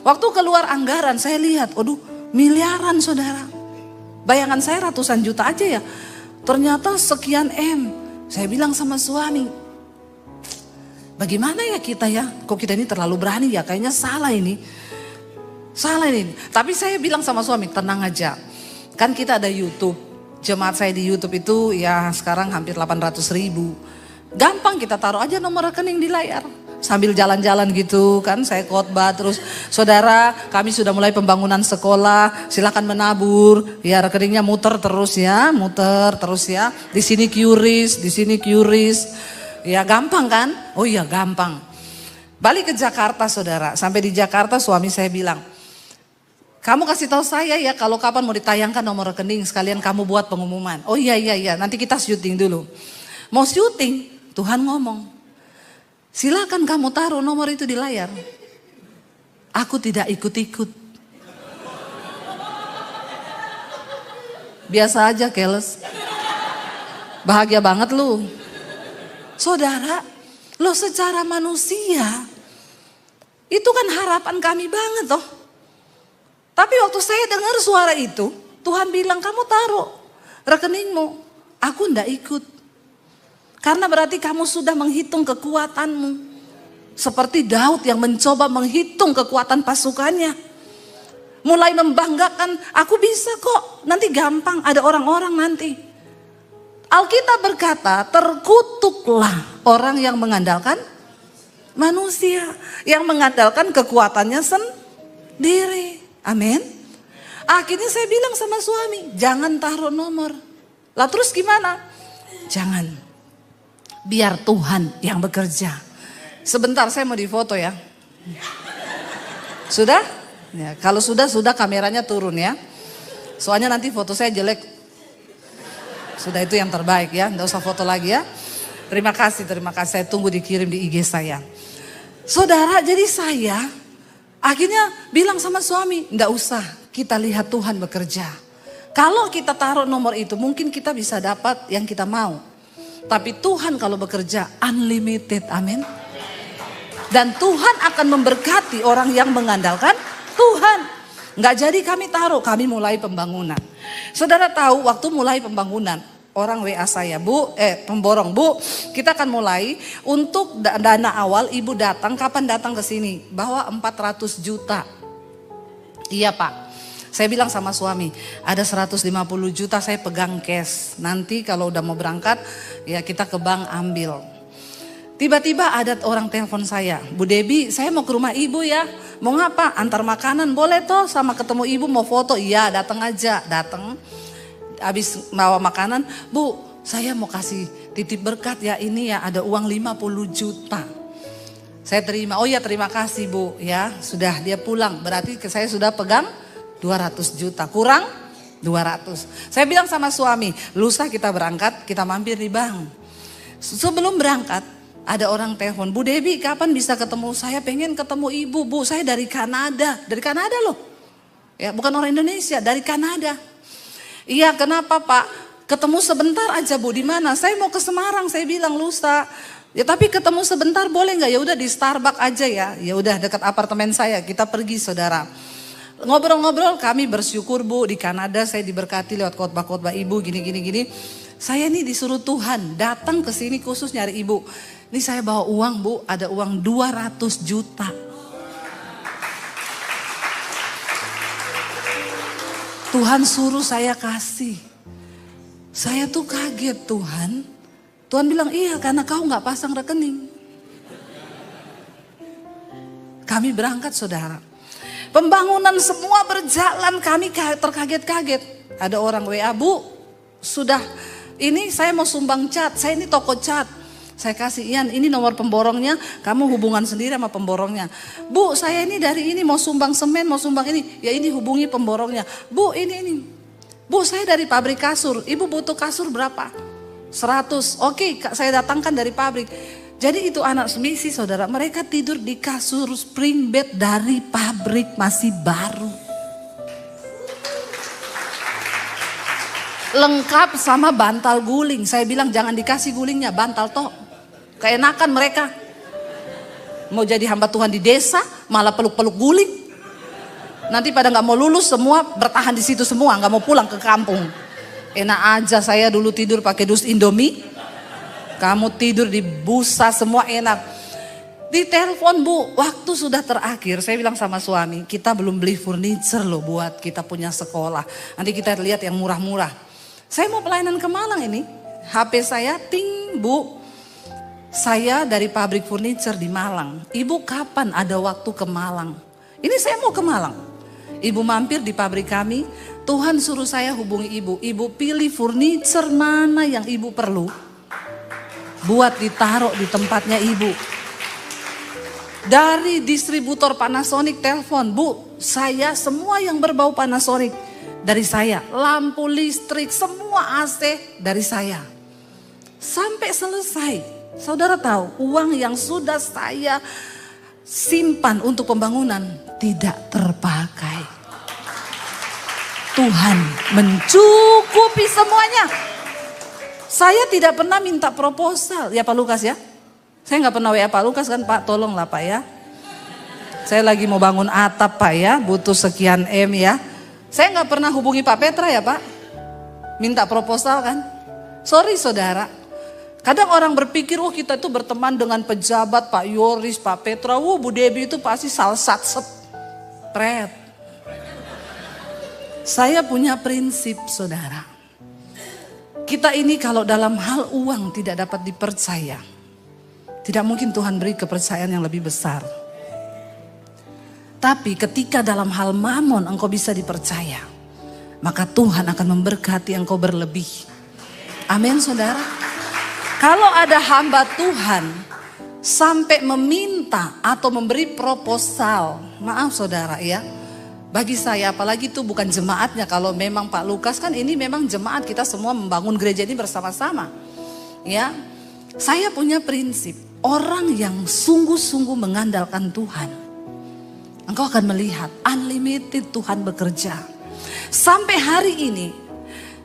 Waktu keluar anggaran saya lihat, aduh miliaran saudara. Bayangan saya ratusan juta aja ya. Ternyata sekian M. Saya bilang sama suami, bagaimana ya kita ya? Kok kita ini terlalu berani ya? Kayaknya salah ini. Salah ini. Tapi saya bilang sama suami, tenang aja. Kan kita ada YouTube. Jemaat saya di YouTube itu ya sekarang hampir 800.000. Gampang, kita taruh aja nomor rekening di layar. Sambil jalan-jalan gitu kan, saya khotbah terus, saudara kami sudah mulai pembangunan sekolah, silakan menabur, ya rekeningnya muter terus ya, di sini QRIS, di sini QRIS, ya gampang kan? Oh iya gampang. Balik ke Jakarta saudara, sampai di Jakarta suami saya bilang, kamu kasih tahu saya ya kalau kapan mau ditayangkan nomor rekening, sekalian kamu buat pengumuman. Oh iya, nanti kita syuting dulu. Mau syuting, Tuhan ngomong, silakan kamu taruh nomor itu di layar. Aku tidak ikut-ikut. Biasa aja keles. Bahagia banget lu. Saudara, lo secara manusia, itu kan harapan kami banget toh. Tapi waktu saya dengar suara itu, Tuhan bilang kamu taruh rekeningmu. Aku ndak ikut. Karena berarti kamu sudah menghitung kekuatanmu. Seperti Daud yang mencoba menghitung kekuatan pasukannya. Mulai membanggakan, aku bisa kok, nanti gampang, ada orang-orang nanti. Alkitab berkata, terkutuklah orang yang mengandalkan manusia. Yang mengandalkan kekuatannya sendiri. Amin. Akhirnya saya bilang sama suami, jangan taruh nomor. Lah terus gimana? Jangan. Biar Tuhan yang bekerja. Sebentar saya mau difoto ya. Sudah? Ya, kalau sudah kameranya turun ya. Soalnya nanti foto saya jelek. Sudah itu yang terbaik ya. Nggak usah foto lagi ya. Terima kasih. Saya tunggu dikirim di IG saya. Saudara, jadi saya akhirnya bilang sama suami, nggak usah, kita lihat Tuhan bekerja. Kalau kita taruh nomor itu, mungkin kita bisa dapat yang kita mau. Tapi Tuhan kalau bekerja unlimited, amin. Dan Tuhan akan memberkati orang yang mengandalkan Tuhan. Nggak jadi kami taruh, kami mulai pembangunan. Saudara tahu waktu mulai pembangunan, orang WA saya, pemborong, Bu, kita akan mulai untuk dana awal, Ibu datang, kapan datang ke sini? Bawa 400 juta. Iya Pak. Saya bilang sama suami, ada 150 juta saya pegang cash. Nanti kalau udah mau berangkat, ya kita ke bank ambil. Tiba-tiba ada orang telepon saya, Bu Debbie, saya mau ke rumah ibu ya. Mau ngapa? Antar makanan, boleh toh, sama ketemu ibu mau foto. Iya datang aja, datang. Habis bawa makanan, Bu saya mau kasih titip berkat ya, ini ya ada uang 50 juta. Saya terima, oh ya terima kasih Bu ya. Sudah dia pulang, berarti saya sudah pegang 200 juta, kurang 200. Saya bilang sama suami, lusa kita berangkat, kita mampir di bank. Sebelum berangkat, ada orang telepon, Bu Debbie kapan bisa ketemu? Saya pengen ketemu ibu, Bu saya dari Kanada loh. Ya bukan orang Indonesia, dari Kanada. Iya kenapa Pak? Ketemu sebentar aja Bu, di mana? Saya mau ke Semarang, saya bilang lusa. Ya tapi ketemu sebentar boleh nggak? Ya udah di Starbucks aja ya. Ya udah dekat apartemen saya, kita pergi saudara. Ngobrol-ngobrol kami bersyukur Bu, di Kanada saya diberkati lewat khotbah-khotbah ibu gini. Saya ini disuruh Tuhan datang ke sini khusus nyari ibu. Ini saya bawa uang Bu, ada uang 200 juta. Tuhan suruh saya kasih. Saya tuh kaget Tuhan. Tuhan bilang iya karena kau gak pasang rekening. Kami berangkat saudara. Pembangunan semua berjalan, kami terkaget-kaget. Ada orang WA, Bu, sudah ini saya mau sumbang cat, saya ini toko cat. Saya kasih Ian, ini nomor pemborongnya, kamu hubungan sendiri sama pemborongnya. Bu, saya ini dari ini mau sumbang semen, mau sumbang ini. Ya ini hubungi pemborongnya. Bu, ini. Bu, saya dari pabrik kasur, Ibu butuh kasur berapa? 100, oke saya datangkan dari pabrik. Jadi itu anak misi saudara, mereka tidur di kasur spring bed dari pabrik masih baru. Lengkap sama bantal guling. Saya bilang jangan dikasih gulingnya, bantal toh. Keenakan mereka. Mau jadi hamba Tuhan di desa, malah peluk-peluk guling. Nanti pada nggak mau lulus semua bertahan di situ semua, nggak mau pulang ke kampung. Enak aja saya dulu tidur pakai dus Indomie. Kamu tidur di busa semua enak. Di telepon Bu, waktu sudah terakhir. Saya bilang sama suami, kita belum beli furniture loh buat kita punya sekolah. Nanti kita lihat yang murah-murah. Saya mau pelayanan ke Malang ini. HP saya ting Bu. Saya dari pabrik furniture di Malang. Ibu kapan ada waktu ke Malang? Ini saya mau ke Malang. Ibu mampir di pabrik kami, Tuhan suruh saya hubungi ibu. Ibu pilih furniture mana yang ibu perlu, buat ditaruh di tempatnya ibu. Dari distributor Panasonic telepon, Bu, saya semua yang berbau Panasonic dari saya. Lampu listrik, semua AC dari saya. Sampai selesai, saudara tahu uang yang sudah saya simpan untuk pembangunan tidak terpakai. Tuhan mencukupi semuanya. Saya tidak pernah minta proposal, ya Pak Lukas ya. Saya nggak pernah WA Pak Lukas kan, Pak tolonglah Pak ya. Saya lagi mau bangun atap Pak ya, butuh sekian M ya. Saya nggak pernah hubungi Pak Petra ya Pak, minta proposal kan. Sorry saudara. Kadang orang berpikir, oh kita itu berteman dengan pejabat, Pak Yoris, Pak Petra, Bu Debbie itu pasti salsat sepret. Saya punya prinsip saudara. Kita ini kalau dalam hal uang tidak dapat dipercaya, tidak mungkin Tuhan beri kepercayaan yang lebih besar. Tapi ketika dalam hal mamon engkau bisa dipercaya, maka Tuhan akan memberkati engkau berlebih. Amin saudara. Kalau ada hamba Tuhan sampai meminta atau memberi proposal, maaf saudara ya, bagi saya apalagi itu bukan jemaatnya. Kalau memang Pak Lukas kan ini memang jemaat, kita semua membangun gereja ini bersama-sama. Ya, saya punya prinsip, orang yang sungguh-sungguh mengandalkan Tuhan, engkau akan melihat unlimited Tuhan bekerja. Sampai hari ini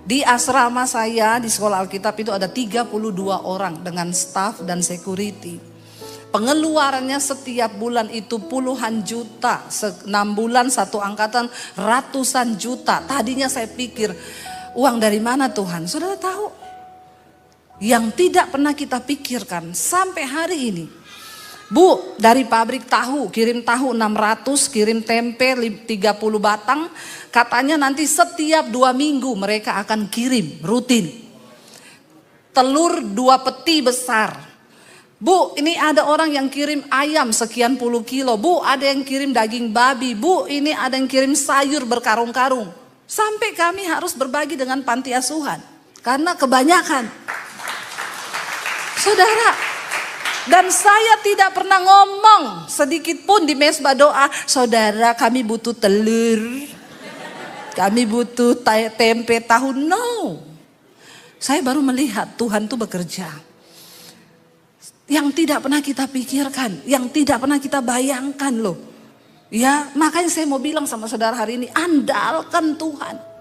di asrama saya di sekolah Alkitab itu ada 32 orang dengan staff dan security. Pengeluarannya setiap bulan itu puluhan juta, 6 bulan satu angkatan ratusan juta. Tadinya saya pikir uang dari mana Tuhan? Saudara tahu? Yang tidak pernah kita pikirkan sampai hari ini. Bu, dari pabrik tahu, kirim tahu 600, kirim tempe 30 batang. Katanya nanti setiap 2 minggu mereka akan kirim rutin. Telur 2 peti besar. Bu, ini ada orang yang kirim ayam sekian puluh kilo. Bu, ada yang kirim daging babi. Bu, ini ada yang kirim sayur berkarung-karung. Sampai kami harus berbagi dengan panti asuhan. Karena kebanyakan. Saudara, dan saya tidak pernah ngomong sedikit pun di mesbah doa, saudara kami butuh telur, kami butuh tempe tahu. No. Saya baru melihat Tuhan itu bekerja. Yang tidak pernah kita pikirkan, yang tidak pernah kita bayangkan loh. Ya, makanya saya mau bilang sama saudara hari ini, andalkan Tuhan.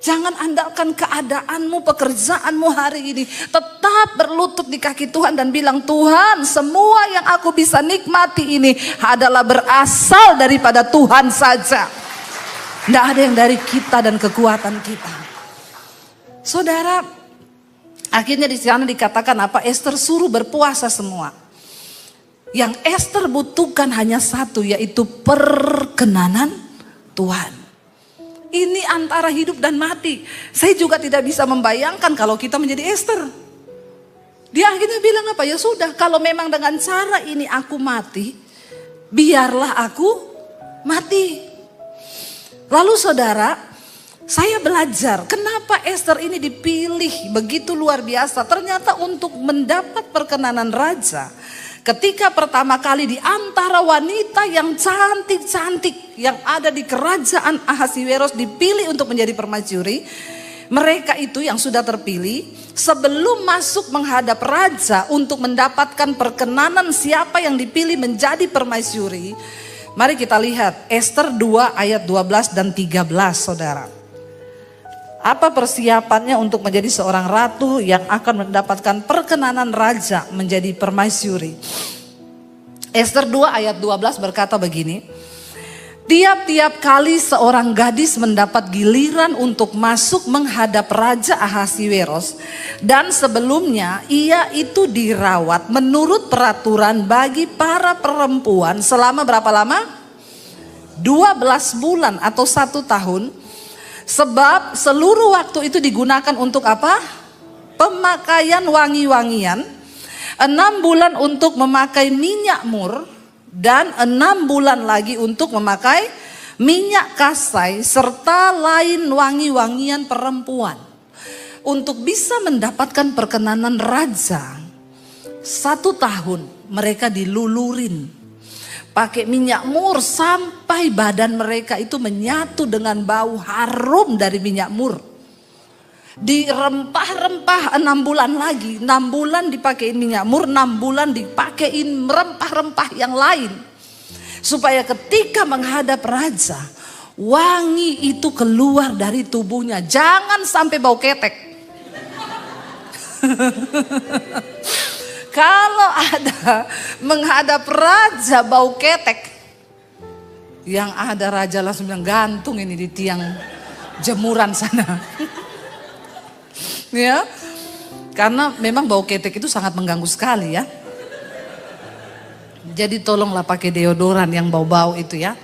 Jangan andalkan keadaanmu, pekerjaanmu hari ini. Tetap berlutut di kaki Tuhan dan bilang, Tuhan, semua yang aku bisa nikmati ini adalah berasal daripada Tuhan saja. Tidak ada yang dari kita dan kekuatan kita. Saudara, akhirnya di sana dikatakan apa? Esther suruh berpuasa semua. Yang Esther butuhkan hanya satu, yaitu perkenanan Tuhan. Ini antara hidup dan mati. Saya juga tidak bisa membayangkan kalau kita menjadi Esther. Dia akhirnya bilang apa? Ya sudah, kalau memang dengan cara ini aku mati, biarlah aku mati. Lalu saudara, saya belajar kenapa Esther ini dipilih begitu luar biasa. Ternyata untuk mendapat perkenanan raja. Ketika pertama kali di antara wanita yang cantik-cantik yang ada di kerajaan Ahasiweros dipilih untuk menjadi permaisuri, mereka itu yang sudah terpilih sebelum masuk menghadap raja untuk mendapatkan perkenanan siapa yang dipilih menjadi permaisuri. Mari kita lihat Esther 2 ayat 12 dan 13 saudara. Apa persiapannya untuk menjadi seorang ratu yang akan mendapatkan perkenanan raja menjadi permaisuri? Esther 2 ayat 12 berkata begini. Tiap-tiap kali seorang gadis mendapat giliran untuk masuk menghadap Raja Ahasiweros, dan sebelumnya ia itu dirawat menurut peraturan bagi para perempuan selama berapa lama? 12 bulan atau 1 tahun. Sebab seluruh waktu itu digunakan untuk apa? Pemakaian wangi-wangian. 6 bulan untuk memakai minyak mur, dan 6 bulan lagi untuk memakai minyak kasai serta lain wangi-wangian perempuan. Untuk bisa mendapatkan perkenanan raja, 1 tahun mereka dilulurin pakai minyak mur sampai badan mereka itu menyatu dengan bau harum dari minyak mur. Di rempah-rempah 6 bulan lagi, 6 bulan dipakein minyak mur, 6 bulan dipakein rempah-rempah yang lain. Supaya ketika menghadap raja, wangi itu keluar dari tubuhnya. Jangan sampai bau ketek. Kalau ada menghadap raja bau ketek, yang ada raja langsung bilang, gantung ini di tiang jemuran sana. Ya, karena memang bau ketek itu sangat mengganggu sekali ya. Jadi tolonglah pakai deodoran yang bau-bau itu ya.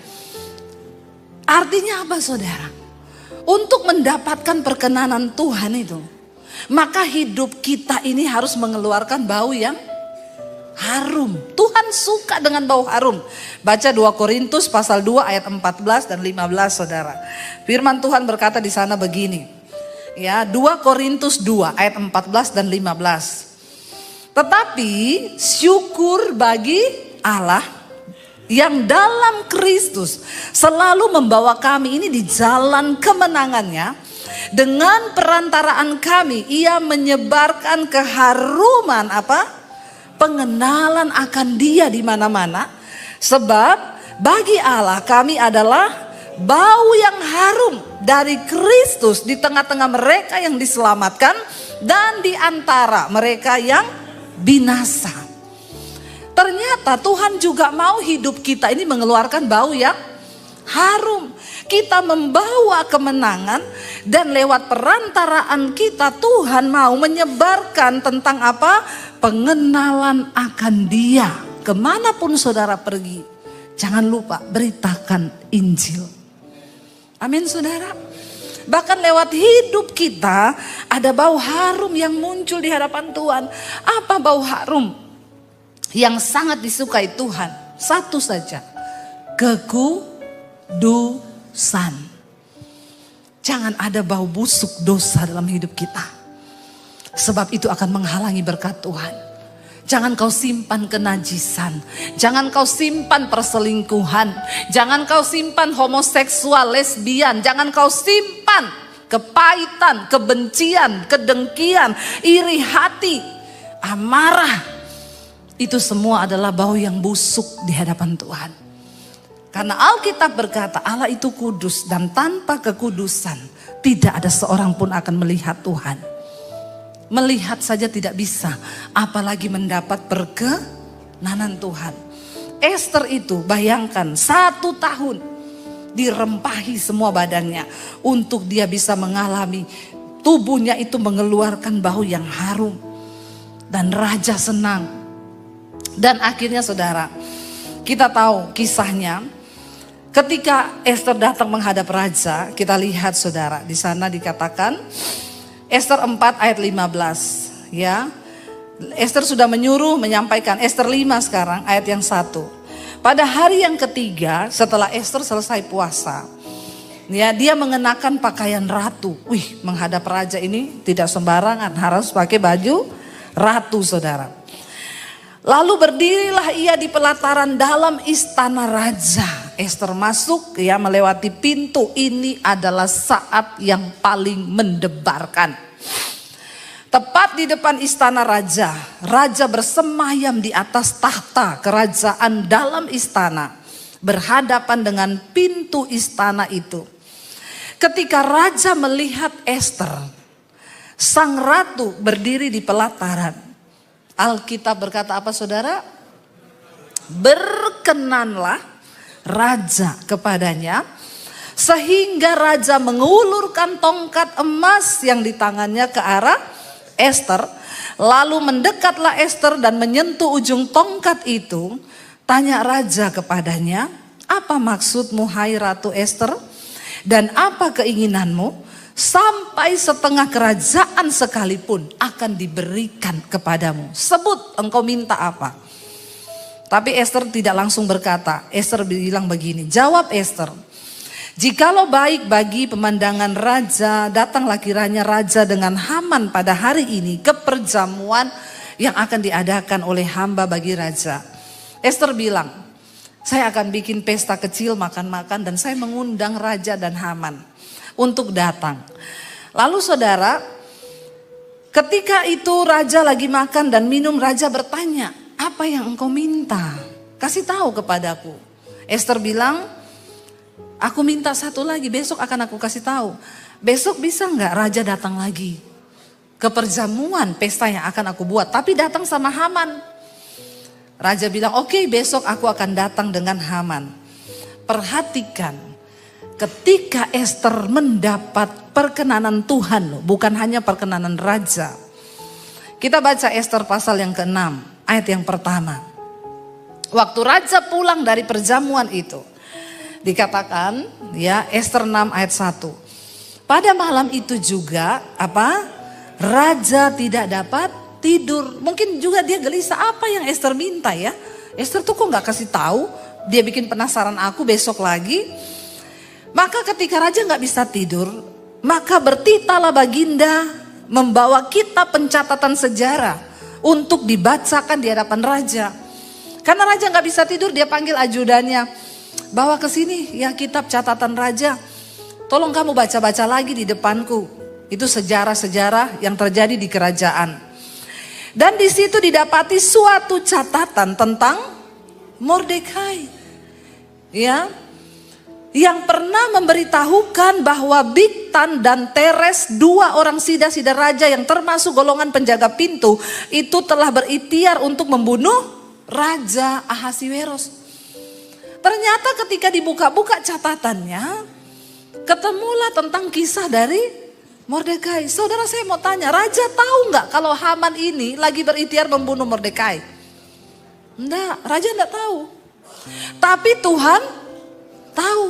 Artinya apa saudara? Untuk mendapatkan perkenanan Tuhan itu, maka hidup kita ini harus mengeluarkan bau yang harum. Tuhan suka dengan bau harum. Baca 2 Korintus pasal 2 ayat 14 dan 15 saudara. Firman Tuhan berkata di sana begini. Ya, 2 Korintus 2 ayat 14 dan 15. Tetapi syukur bagi Allah yang dalam Kristus selalu membawa kami ini di jalan kemenangannya. Dengan perantaraan kami ia menyebarkan keharuman apa? Pengenalan akan Dia di mana-mana. Sebab bagi Allah kami adalah bau yang harum dari Kristus di tengah-tengah mereka yang diselamatkan dan di antara mereka yang binasa. Ternyata Tuhan juga mau hidup kita ini mengeluarkan bau yang harum. Kita membawa kemenangan dan lewat perantaraan kita Tuhan mau menyebarkan tentang apa? Pengenalan akan Dia. Kemanapun saudara pergi, jangan lupa beritakan Injil. Amin saudara. Bahkan lewat hidup kita ada bau harum yang muncul di hadapan Tuhan. Apa bau harum yang sangat disukai Tuhan? Satu saja, kekudusan. Jangan ada bau busuk dosa dalam hidup kita. Sebab itu akan menghalangi berkat Tuhan. Jangan kau simpan kenajisan. Jangan kau simpan perselingkuhan. Jangan kau simpan homoseksual, lesbian. Jangan kau simpan kepahitan, kebencian, kedengkian, iri hati, amarah. Itu semua adalah bau yang busuk di hadapan Tuhan. Karena Alkitab berkata Allah itu kudus dan tanpa kekudusan tidak ada seorang pun akan melihat Tuhan. Melihat saja tidak bisa, apalagi mendapat perkenanan Tuhan. Esther itu bayangkan 1 tahun dirempahi semua badannya untuk dia bisa mengalami tubuhnya itu mengeluarkan bau yang harum. Dan raja senang. Dan akhirnya saudara, kita tahu kisahnya. Ketika Esther datang menghadap raja, kita lihat saudara, di sana dikatakan Esther 4 ayat 15 ya. Esther sudah menyuruh menyampaikan. Esther 5 sekarang ayat yang 1. Pada hari yang ketiga setelah Esther selesai puasa, ya, dia mengenakan pakaian ratu. Wih, menghadap raja ini tidak sembarangan, harus pakai baju ratu saudara. Lalu berdirilah ia di pelataran dalam istana raja. Esther masuk ya, melewati pintu. Ini adalah saat yang paling mendebarkan. Tepat di depan istana raja, raja bersemayam di atas tahta kerajaan dalam istana, berhadapan dengan pintu istana itu. Ketika raja melihat Esther, sang ratu berdiri di pelataran, Alkitab berkata apa saudara? Berkenanlah raja kepadanya, sehingga raja mengulurkan tongkat emas yang di tangannya ke arah Ester. Lalu mendekatlah Ester dan menyentuh ujung tongkat itu. Tanya raja kepadanya, apa maksudmu hai Ratu Ester? Dan apa keinginanmu? Sampai setengah kerajaan sekalipun akan diberikan kepadamu. Sebut engkau minta apa. Tapi Ester tidak langsung berkata. Ester bilang begini, jawab Ester, jikalau baik bagi pemandangan raja, datanglah kiranya raja dengan Haman pada hari ini ke perjamuan yang akan diadakan oleh hamba bagi raja. Ester bilang, saya akan bikin pesta kecil makan-makan dan saya mengundang raja dan Haman untuk datang. Lalu saudara, ketika itu raja lagi makan dan minum, raja bertanya, apa yang engkau minta? Kasih tahu kepadaku. Ester bilang, aku minta satu lagi, besok akan aku kasih tahu. Besok bisa nggak raja datang lagi ke perjamuan pesta yang akan aku buat, tapi datang sama Haman. Raja bilang, oke, besok aku akan datang dengan Haman. Perhatikan, ketika Ester mendapat perkenanan Tuhan, bukan hanya perkenanan raja. Kita baca Ester pasal yang ke-6, ayat yang pertama. Waktu raja pulang dari perjamuan itu, dikatakan ya Ester 6 ayat 1. Pada malam itu juga raja tidak dapat tidur. Mungkin juga dia gelisah, apa yang Ester minta ya. Ester tuh kok gak kasih tahu. Dia bikin penasaran aku besok lagi. Maka ketika raja gak bisa tidur, maka bertitalah baginda membawa kitab pencatatan sejarah untuk dibacakan di hadapan raja. Karena raja gak bisa tidur, dia panggil ajudannya, bawa ke sini ya kitab catatan raja. Tolong kamu baca-baca lagi di depanku. Itu sejarah-sejarah yang terjadi di kerajaan. Dan di situ didapati suatu catatan tentang Mordekai. Ya. Yang pernah memberitahukan bahwa Bigtan dan Teres, dua orang sida-sida raja yang termasuk golongan penjaga pintu, itu telah berikhtiar untuk membunuh Raja Ahasiweros. Ternyata ketika dibuka-buka catatannya, ketemulah tentang kisah dari Mordekai. Saudara, saya mau tanya, raja tahu nggak kalau Haman ini lagi berikhtiar membunuh Mordekai? Enggak, raja enggak tahu. Tapi Tuhan tahu.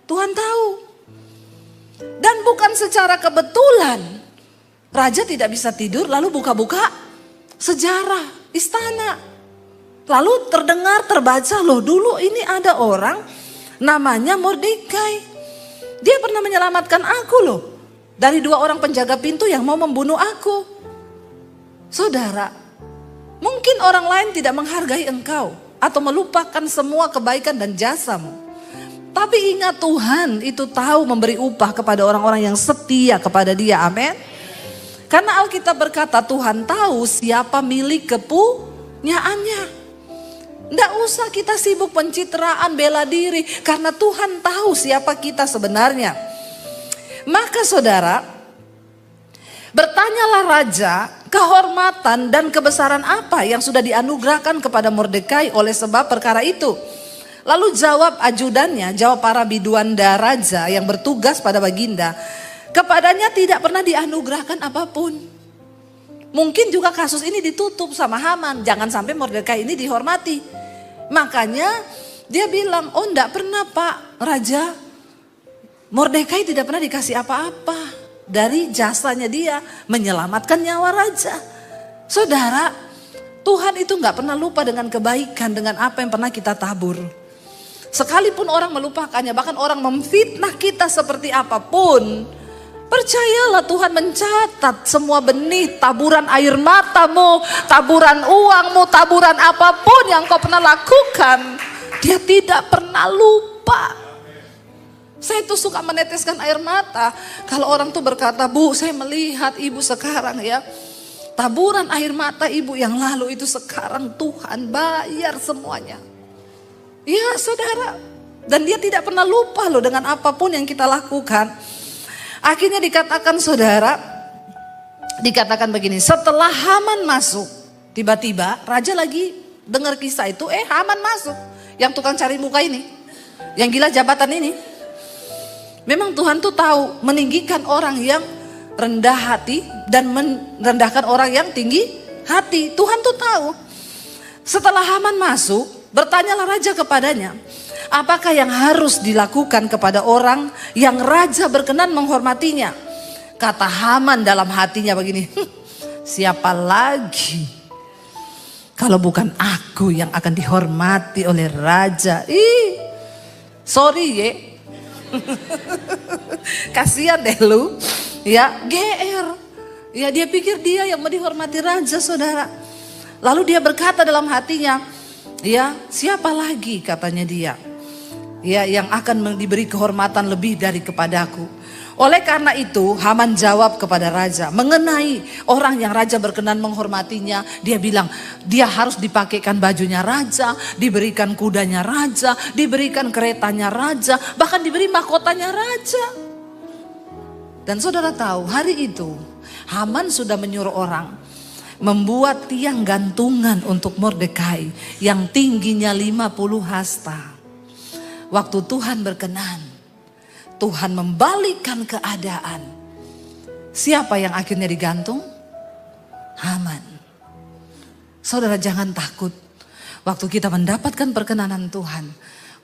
Tuhan tahu. Dan bukan secara kebetulan raja tidak bisa tidur lalu buka-buka sejarah istana. Lalu terdengar, terbaca, loh dulu ini ada orang namanya Mordekai. Dia pernah menyelamatkan aku loh dari dua orang penjaga pintu yang mau membunuh aku. Saudara, mungkin orang lain tidak menghargai engkau atau melupakan semua kebaikan dan jasamu. Tapi ingat, Tuhan itu tahu memberi upah kepada orang-orang yang setia kepada Dia. Amin. Karena Alkitab berkata Tuhan tahu siapa milik kepunyaannya. Tidak usah kita sibuk pencitraan, bela diri, karena Tuhan tahu siapa kita sebenarnya. Maka saudara, bertanyalah raja, kehormatan dan kebesaran apa yang sudah dianugerahkan kepada Mordekai oleh sebab perkara itu. Lalu jawab ajudannya, jawab para biduanda raja yang bertugas pada baginda, kepadanya tidak pernah dianugerahkan apapun. Mungkin juga kasus ini ditutup sama Haman, jangan sampai Mordekai ini dihormati. Makanya dia bilang, oh enggak pernah Pak Raja, Mordekai tidak pernah dikasih apa-apa dari jasanya dia menyelamatkan nyawa raja. Saudara, Tuhan itu enggak pernah lupa dengan kebaikan, dengan apa yang pernah kita tabur. Sekalipun orang melupakannya, bahkan orang memfitnah kita seperti apapun, percayalah Tuhan mencatat semua benih, taburan air matamu, taburan uangmu, taburan apapun yang kau pernah lakukan. Dia tidak pernah lupa. Saya tuh suka meneteskan air mata kalau orang tuh berkata, Bu, saya melihat ibu sekarang ya, taburan air mata ibu yang lalu itu sekarang Tuhan bayar semuanya. Ya saudara, dan dia tidak pernah lupa loh dengan apapun yang kita lakukan. Akhirnya dikatakan saudara, dikatakan begini, setelah Haman masuk, tiba-tiba raja lagi dengar kisah itu, Haman masuk, yang tukang cari muka ini. Yang gila jabatan ini. Memang Tuhan tuh tahu meninggikan orang yang rendah hati dan merendahkan orang yang tinggi hati. Tuhan tuh tahu. Setelah Haman masuk, bertanyalah raja kepadanya, apakah yang harus dilakukan kepada orang yang raja berkenan menghormatinya? Kata Haman dalam hatinya begini, siapa lagi kalau bukan aku yang akan dihormati oleh raja? Sorry ye. Kasihan deh lu. Ya, GR. Ya, dia pikir dia yang mau dihormati raja, saudara. Lalu dia berkata dalam hatinya, ya, siapa lagi katanya dia, ya, yang akan diberi kehormatan lebih dari kepadaku. Oleh karena itu Haman jawab kepada raja mengenai orang yang raja berkenan menghormatinya. Dia bilang dia harus dipakaikan bajunya raja, diberikan kudanya raja, diberikan keretanya raja, bahkan diberi mahkotanya raja. Dan saudara tahu hari itu Haman sudah menyuruh orang membuat tiang gantungan untuk Mordekai yang tingginya 50 hasta. Waktu Tuhan berkenan, Tuhan membalikkan keadaan. Siapa yang akhirnya digantung? Haman. Saudara jangan takut. Waktu kita mendapatkan perkenanan Tuhan,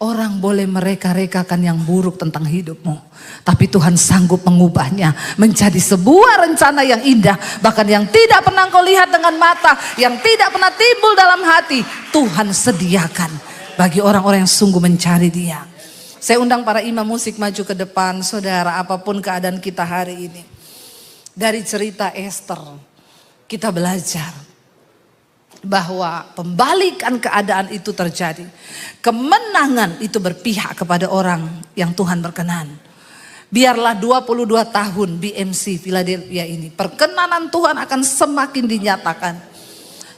orang boleh mereka-rekakan yang buruk tentang hidupmu, tapi Tuhan sanggup mengubahnya menjadi sebuah rencana yang indah. Bahkan yang tidak pernah kau lihat dengan mata, yang tidak pernah timbul dalam hati, Tuhan sediakan bagi orang-orang yang sungguh mencari Dia. Saya undang para imam musik maju ke depan, saudara, apapun keadaan kita hari ini. Dari cerita Esther, kita belajar bahwa pembalikan keadaan itu terjadi. Kemenangan itu berpihak kepada orang yang Tuhan berkenan. Biarlah 22 tahun BMC Philadelphia ini, perkenanan Tuhan akan semakin dinyatakan.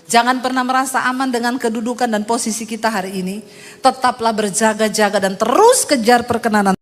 Jangan pernah merasa aman dengan kedudukan dan posisi kita hari ini. Tetaplah berjaga-jaga dan terus kejar perkenanan